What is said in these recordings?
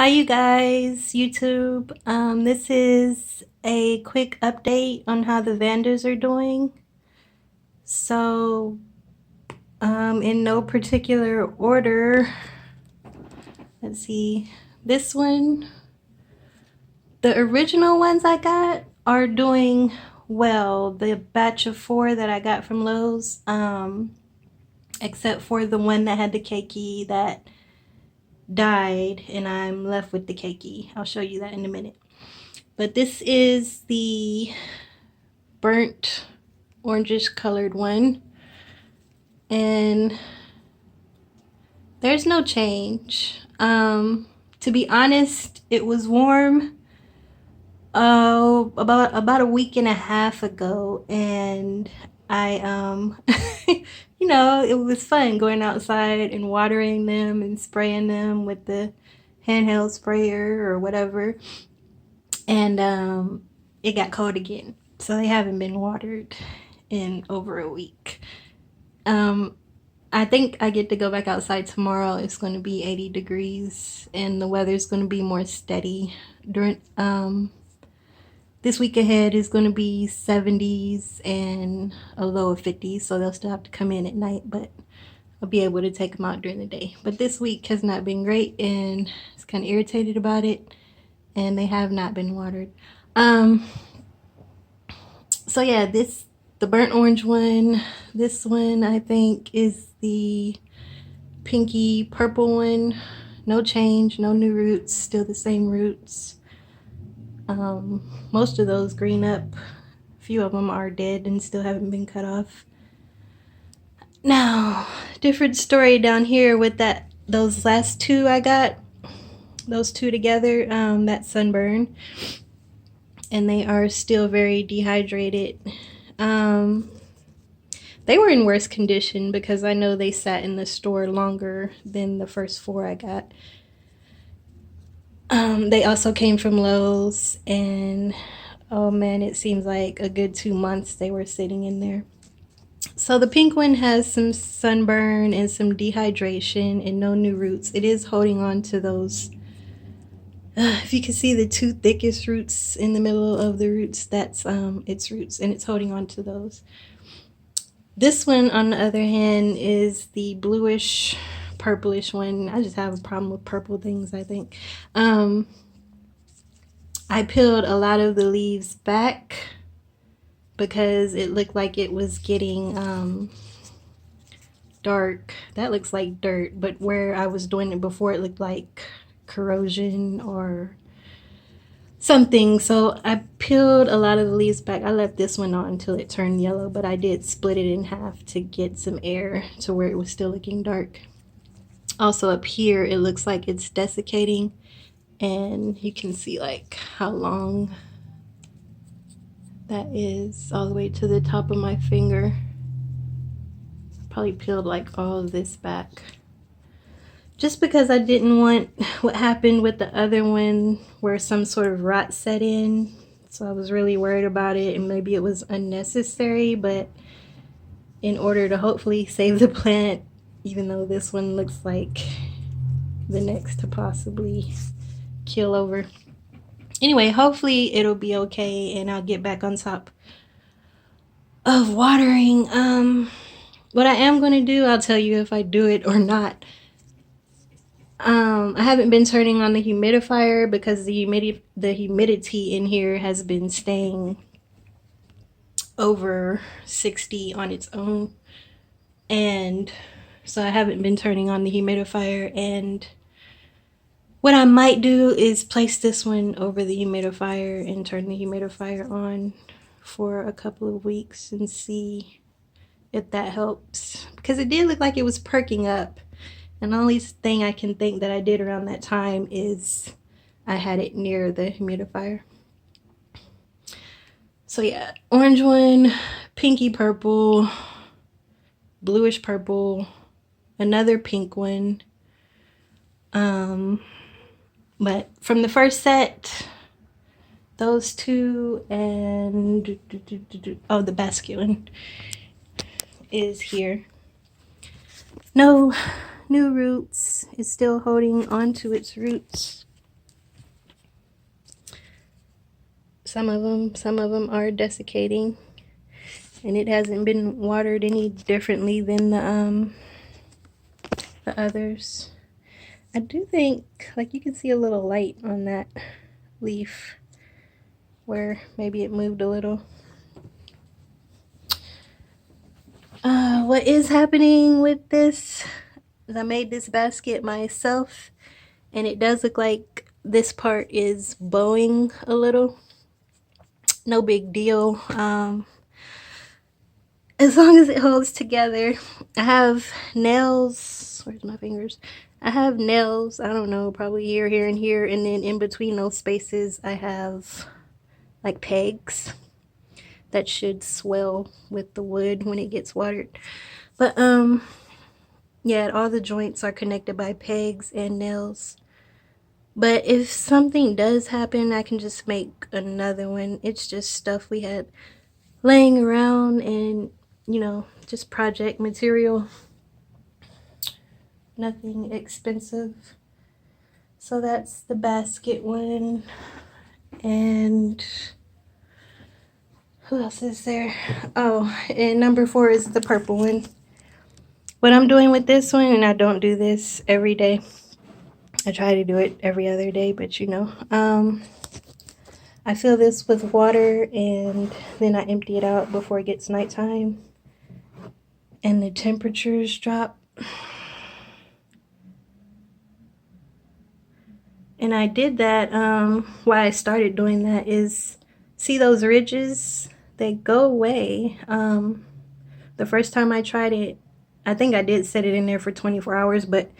Hi you guys, YouTube. This is a quick update on how the Vandas are doing. So, in no particular order, let's see. This one, the original ones I got are doing well. The batch of 4 that I got from Lowe's, except for the one that had the keiki that died, and I'm left with the keiki. I'll show you that in a minute. But this is the burnt orangish colored one, and there's no change. To be honest, it was warm about a week and a half ago, and I it was fun going outside and watering them and spraying them with the handheld sprayer or whatever, and it got cold again, so they haven't been watered in over a week. I think I get to go back outside tomorrow. It's going to be 80 degrees and the weather's going to be more steady. During this week ahead is going to be 70s and a low of 50s, so they'll still have to come in at night, but I'll be able to take them out during the day. But this week has not been great, and I was kind of irritated about it, and they have not been watered. So yeah, the burnt orange one. This one I think is the pinky purple one. No change, no new roots, still the same roots. Most of those green up. A few of them are dead and still haven't been cut off. Now, different story down here with those last 2 I got. Those 2 together, that sunburn. And they are still very dehydrated. They were in worse condition because I know they sat in the store longer than the first 4 I got. They also came from Lowe's, and oh man, it seems like a good 2 months they were sitting in there. So the pink one has some sunburn and some dehydration and no new roots. It is holding on to those. If you can see the 2 thickest roots in the middle of the roots, that's its roots, and it's holding on to those. This one, on the other hand, is the bluish purplish one. I just have a problem with purple things, I think. I peeled a lot of the leaves back because it looked like it was getting dark. That looks like dirt, but where I was doing it before, it looked like corrosion or something. So I peeled a lot of the leaves back. I left this one on until it turned yellow, but I did split it in half to get some air to where it was still looking dark. Also up here, it looks like it's desiccating, and you can see like how long that is, all the way to the top of my finger. Probably peeled like all of this back just because I didn't want what happened with the other one where some sort of rot set in. So I was really worried about it, and maybe it was unnecessary, but in order to hopefully save the plant, even though this one looks like the next to possibly kill over. Anyway, hopefully it'll be okay and I'll get back on top of watering. What I am going to do, I'll tell you if I do it or not. I haven't been turning on the humidifier because the humidity in here has been staying over 60 on its own, and so I haven't been turning on the humidifier. And what I might do is place this one over the humidifier and turn the humidifier on for a couple of weeks and see if that helps, because it did look like it was perking up. And the only thing I can think that I did around that time is I had it near the humidifier. So yeah, orange one, pinky purple, bluish purple, another pink one. But from the first set, those 2, and the basket one is here. No new roots. It's still holding on to its roots. Some of them are desiccating, and it hasn't been watered any differently than the others. I do think, like, you can see a little light on that leaf where maybe it moved a little. What is happening with this is I made this basket myself, and it does look like this part is bowing a little. No big deal. As long as it holds together. I have nails. Where's my fingers? I have nails, I don't know, probably here, and here. And then in between those spaces, I have like pegs that should swell with the wood when it gets watered. But, yeah, all the joints are connected by pegs and nails. But if something does happen, I can just make another one. It's just stuff we had laying around and, you know, just project material. Nothing expensive. So that's the basket one. And who else is there? Oh, and number 4 is the purple one. What I'm doing with this one, and I don't do this every day. I try to do it every other day, but you know. I fill this with water and then I empty it out before it gets nighttime. And the temperatures drop. And I did that, why I started doing that is, see those ridges? They go away. The first time I tried it, I think I did set it in there for 24 hours, but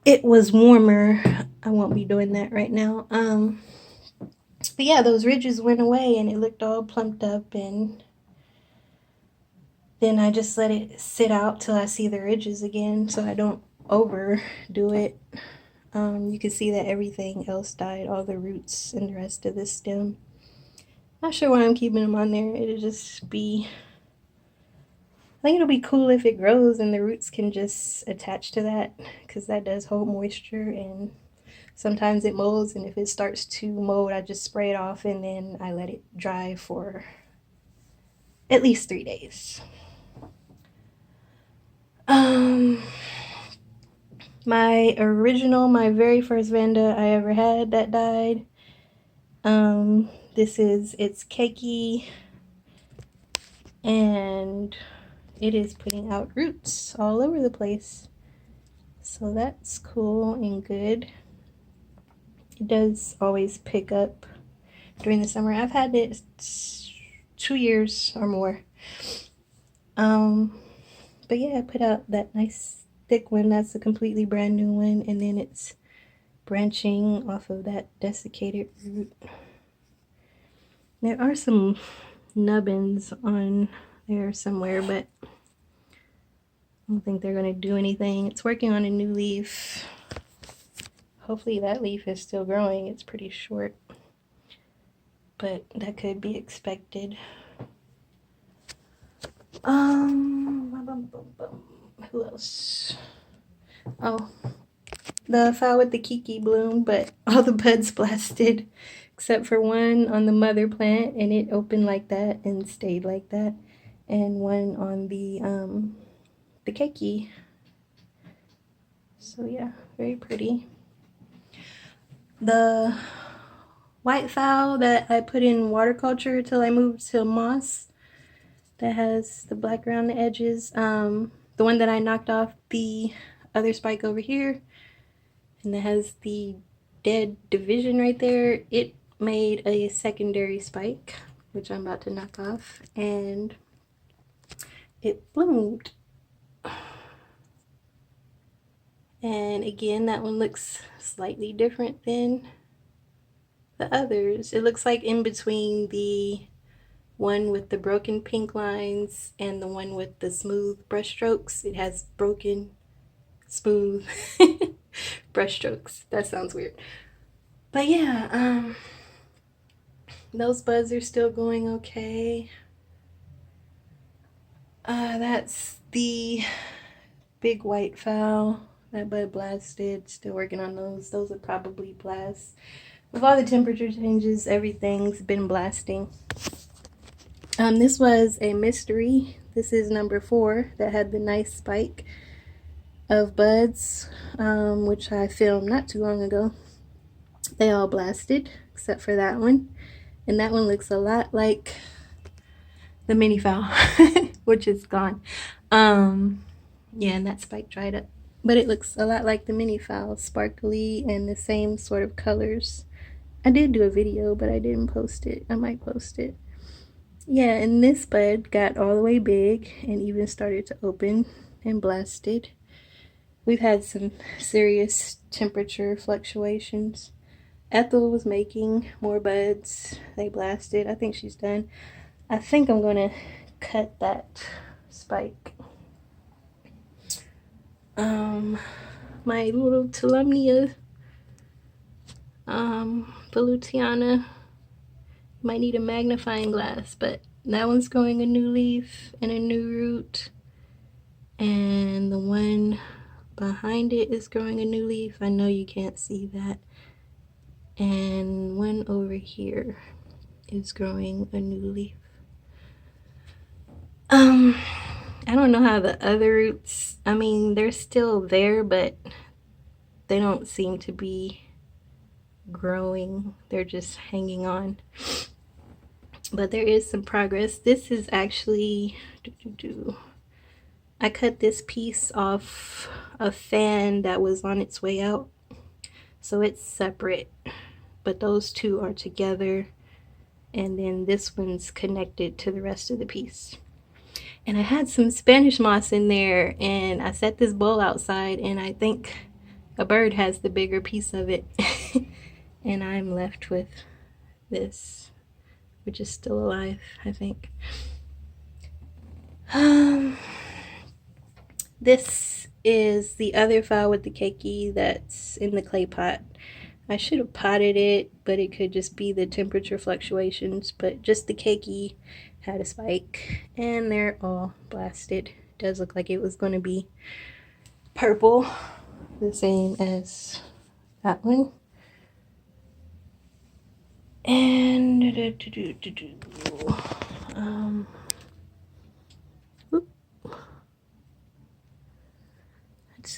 it was warmer. I won't be doing that right now. But yeah, those ridges went away and it looked all plumped up, and then I just let it sit out till I see the ridges again so I don't overdo it. You can see that everything else died, all the roots and the rest of the stem. Not sure why I'm keeping them on there. It'll just be, I think it'll be cool if it grows and the roots can just attach to that, because that does hold moisture, and sometimes it molds, and if it starts to mold, I just spray it off and then I let it dry for at least 3 days. My very first Vanda I ever had that died. It's cakey, and it is putting out roots all over the place. So that's cool and good. It does always pick up during the summer. I've had it 2 years or more. But yeah, I put out that nice thick one. That's a completely brand new one, and then it's branching off of that desiccated root. There are some nubbins on there somewhere, but I don't think they're going to do anything. It's working on a new leaf. Hopefully that leaf is still growing. It's pretty short, but that could be expected. Who else? Oh, the flower with the kiki bloom, but all the buds blasted except for one on the mother plant, and it opened like that and stayed like that, and one on the keiki. So yeah, very pretty. The white fowl that I put in water culture till I moved to moss, that has the black around the edges, the one that I knocked off the other spike over here, and that has the dead division right there, it made a secondary spike, which I'm about to knock off, and it bloomed. And again, that one looks slightly different than the others. It looks like in between the one with the broken pink lines and the one with the smooth brush strokes. It has broken, smooth brush strokes. That sounds weird. But yeah, those buds are still going okay. That's the big white fowl. That bud blasted. Still working on those. Those would probably blast With all the temperature changes, everything's been blasting. This was a mystery. This is number 4 that had the nice spike of buds, which I filmed not too long ago. They all blasted except for that one, and that one looks a lot like the mini foul, which is gone. Yeah, and that spike dried up, but it looks a lot like the mini foul, sparkly and the same sort of colors. I did do a video, but I didn't post it. I might post it. Yeah, and this bud got all the way big and even started to open and blasted. We've had some serious temperature fluctuations. Ethel was making more buds. They blasted. I think she's done. I think I'm going to cut that spike. My little Telumnia, Palutiana, might need a magnifying glass, but that one's growing a new leaf and a new root, and the one behind it is growing a new leaf. I know you can't see that. And one over here is growing a new leaf. I don't know how the other roots, I mean, they're still there, but they don't seem to be growing. They're just hanging on. But there is some progress. This is actually, I cut this piece off a fan that was on its way out. So it's separate, but those two are together. And then this one's connected to the rest of the piece. And I had some Spanish moss in there, and I set this bowl outside, and I think a bird has the bigger piece of it. And I'm left with this, which is still alive, I think. This is the other fowl with the keiki that's in the clay pot. I should have potted it, but it could just be the temperature fluctuations. But just the keiki had a spike, and they're all blasted. It does look like it was going to be purple, the same as that one. And it's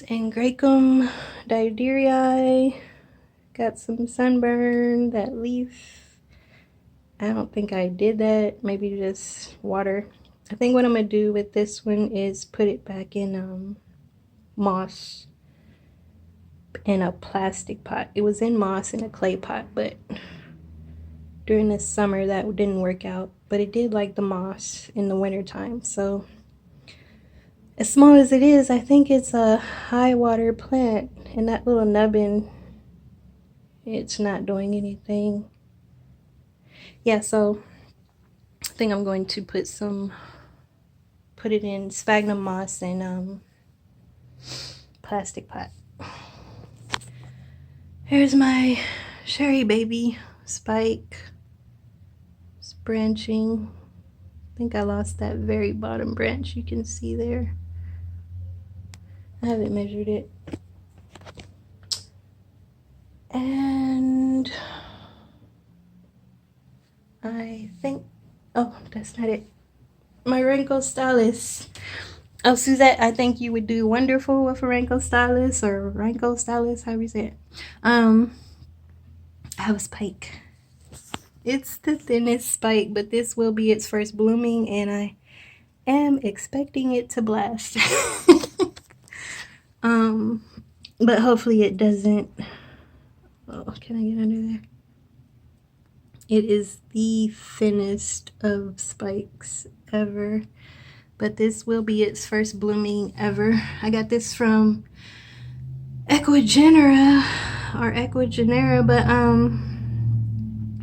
Angraecum diarrhea. Got some sunburn. That leaf, I don't think I did that. Maybe just water. I think what I'm going to do with this one is put it back in moss in a plastic pot. It was in moss in a clay pot, but during the summer that didn't work out. But it did like the moss in the winter time. So as small as it is, I think it's a high water plant. And that little nubbin, it's not doing anything. Yeah, so I think I'm going to put it in sphagnum moss and plastic pot. Here's my cherry baby spike. It's branching. I think I lost that very bottom branch you can see there. I haven't measured it. And I think, oh, that's not it. My Rainco Stylus. Oh, Suzette, I think you would do wonderful with a Rainco Stylus, or Rainco Stylus, however you say it. I have a spike. It's the thinnest spike, but this will be its first blooming, and I am expecting it to blast. But hopefully it doesn't. Oh, can I get under there? It is the thinnest of spikes ever, but this will be its first blooming ever. I got this from Ecuagenera, but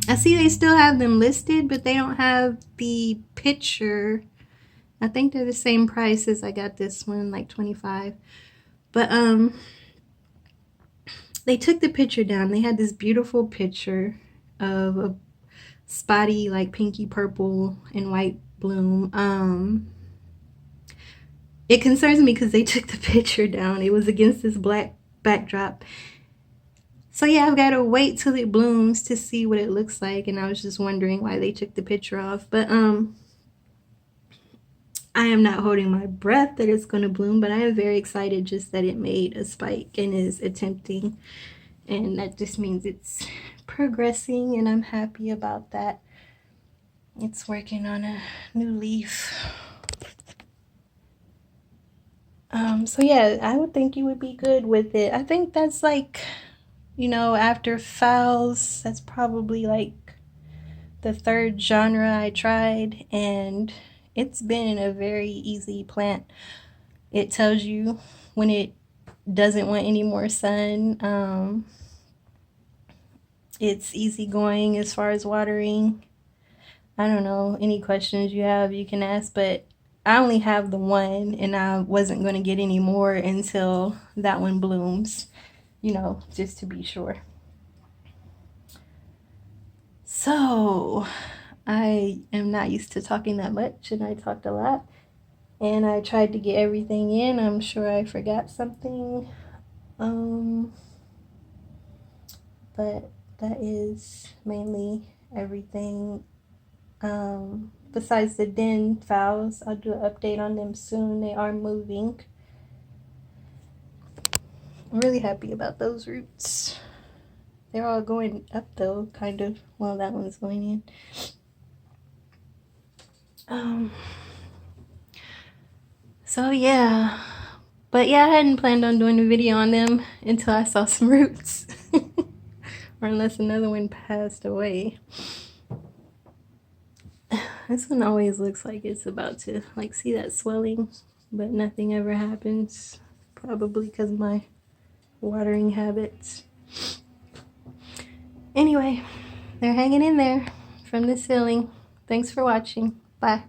I see they still have them listed, but they don't have the picture. I think they're the same price as I got this one, like $25. But they took the picture down. They had this beautiful picture of a spotty, like pinky purple and white bloom. It concerns me because they took the picture down. It was against this black backdrop. So yeah, I've got to wait till it blooms to see what it looks like, and I was just wondering why they took the picture off. But I am not holding my breath that it's going to bloom, but I am very excited just that it made a spike and is attempting, and that just means it's progressing, and I'm happy about that. It's working on a new leaf. So yeah, I would think you would be good with it. I think that's like, you know, after phals, that's probably like the third genre I tried, and it's been a very easy plant. It tells you when it doesn't want any more sun. It's easygoing as far as watering. I don't know, any questions you have, you can ask, but I only have the one, and I wasn't going to get any more until that one blooms, you know, just to be sure. So, I am not used to talking that much, and I talked a lot, and I tried to get everything in. I'm sure I forgot something, but that is mainly everything. Besides the den phals, I'll do an update on them soon. They are moving. I'm really happy about those roots. They're all going up though, kind of. Well, that one's going in. So yeah. But yeah, I hadn't planned on doing a video on them until I saw some roots. Or unless another one passed away. This one always looks like it's about to, like, see that swelling, but nothing ever happens. Probably because of my watering habits. Anyway, they're hanging in there from the ceiling. Thanks for watching. Bye.